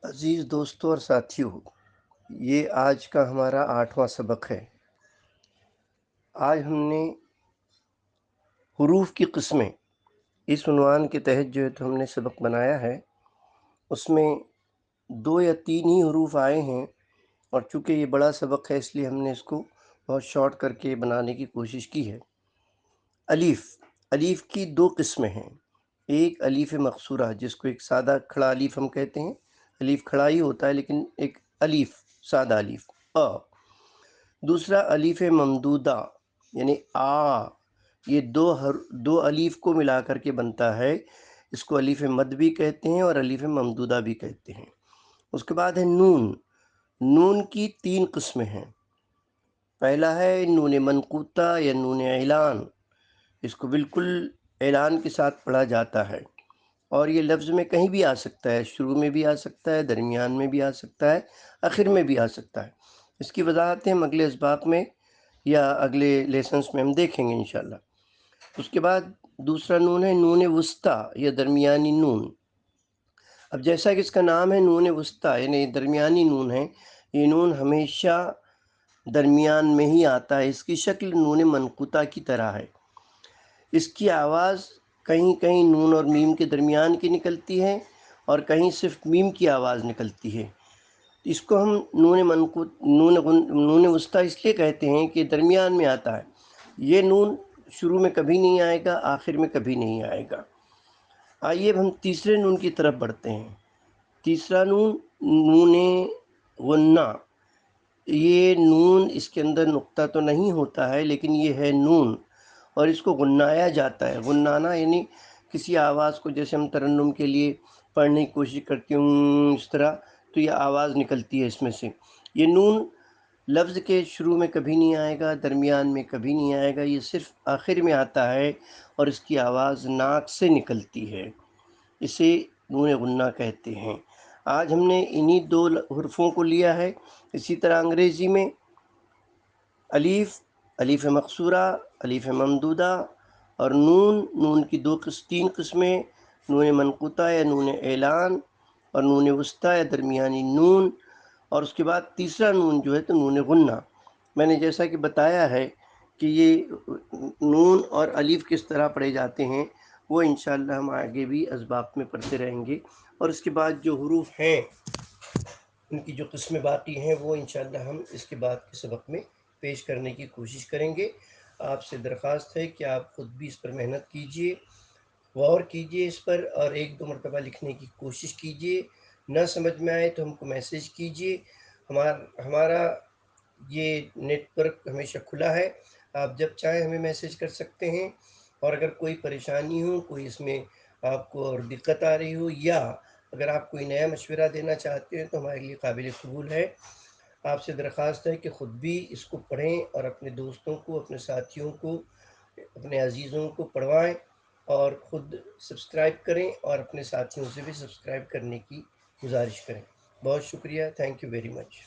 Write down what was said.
عزیز دوستوں اور ساتھیوں، یہ آج کا ہمارا 8واں سبق ہے۔ آج ہم نے حروف کی قسمیں اس عنوان کے تحت جو ہے تو ہم نے سبق بنایا ہے۔ اس میں 2 یا 3 ہی حروف آئے ہیں، اور چونکہ یہ بڑا سبق ہے اس لیے ہم نے اس کو بہت شارٹ کر کے بنانے کی کوشش کی ہے۔ الف کی 2 قسمیں ہیں۔ ایک الف مقصورہ، جس کو ایک سادہ کھڑا الف ہم کہتے ہیں۔ الف کھڑا ہی ہوتا ہے لیکن ایک الف، سادہ الف دوسرا الف ممدودہ یعنی یہ دو الف کو ملا کر کے بنتا ہے۔ اس کو الف مد بھی کہتے ہیں اور الف ممدودہ بھی کہتے ہیں۔ اس کے بعد ہے نون کی 3 قسمیں ہیں۔ پہلا ہے نون منقوطہ یا نون اعلان۔ اس کو بالکل اعلان کے ساتھ پڑھا جاتا ہے، اور یہ لفظ میں کہیں بھی آ سکتا ہے، شروع میں بھی آ سکتا ہے، درمیان میں بھی آ سکتا ہے، آخر میں بھی آ سکتا ہے۔ اس کی وضاحتیں ہم اگلے اسباق میں یا اگلے لیسنس میں ہم دیکھیں گے انشاءاللہ۔ اس کے بعد دوسرا نون ہے نون وسطیٰ یا درمیانی نون۔ اب جیسا کہ اس کا نام ہے نون وسطیٰ یعنی درمیانی نون ہے، یہ نون ہمیشہ درمیان میں ہی آتا ہے۔ اس کی شکل نون منقوطہ کی طرح ہے۔ اس کی آواز کہیں کہیں نون اور میم کے درمیان کی نکلتی ہے، اور کہیں صرف میم کی آواز نکلتی ہے۔ اس کو ہم نون وسطیٰ اس لیے کہتے ہیں کہ درمیان میں آتا ہے۔ یہ نون شروع میں کبھی نہیں آئے گا، آخر میں کبھی نہیں آئے گا۔ آئیے اب ہم تیسرے نون کی طرف بڑھتے ہیں۔ تیسرا نون نون غنہ۔ یہ نون، اس کے اندر نقطہ تو نہیں ہوتا ہے لیکن یہ ہے نون، اور اس کو غنایا جاتا ہے۔ غنانا یعنی کسی آواز کو، جیسے ہم ترنم کے لیے پڑھنے کی کوشش کرتے ہوں اس طرح، تو یہ آواز نکلتی ہے اس میں سے۔ یہ نون لفظ کے شروع میں کبھی نہیں آئے گا، درمیان میں کبھی نہیں آئے گا، یہ صرف آخر میں آتا ہے، اور اس کی آواز ناک سے نکلتی ہے۔ اسے نون غنہ کہتے ہیں۔ آج ہم نے انہی 2 حرفوں کو لیا ہے۔ اسی طرح انگریزی میں الف مقصورہ، الف ممدودہ، اور نون کی 3 قسمیں، نون منقوطہ یا نون اعلان، اور نون وسطیٰ یا درمیانی نون، اور اس کے بعد تیسرا نون جو ہے تو نون غنہ۔ میں نے جیسا کہ بتایا ہے کہ یہ نون اور الف کس طرح پڑھے جاتے ہیں، وہ انشاءاللہ ہم آگے بھی اسباق میں پڑھتے رہیں گے، اور اس کے بعد جو حروف ہیں ان کی جو قسمیں باقی ہیں وہ انشاءاللہ ہم اس کے بعد کے سبق میں پیش کرنے کی کوشش کریں گے۔ آپ سے درخواست ہے کہ آپ خود بھی اس پر محنت کیجئے، غور کیجئے اس پر، اور 1-2 مرتبہ لکھنے کی کوشش کیجئے۔ نہ سمجھ میں آئے تو ہم کو میسیج کیجئے۔ ہمارا یہ نیٹ ورک ہمیشہ کھلا ہے، آپ جب چاہیں ہمیں میسیج کر سکتے ہیں، اور اگر کوئی پریشانی ہو، کوئی اس میں آپ کو اور دقت آ رہی ہو، یا اگر آپ کوئی نیا مشورہ دینا چاہتے ہیں تو ہمارے لیے قابل قبول ہے۔ آپ سے درخواست ہے کہ خود بھی اس کو پڑھیں، اور اپنے دوستوں کو، اپنے ساتھیوں کو، اپنے عزیزوں کو پڑھوائیں، اور خود سبسکرائب کریں، اور اپنے ساتھیوں سے بھی سبسکرائب کرنے کی گزارش کریں۔ بہت شکریہ، تھینک یو ویری مچ۔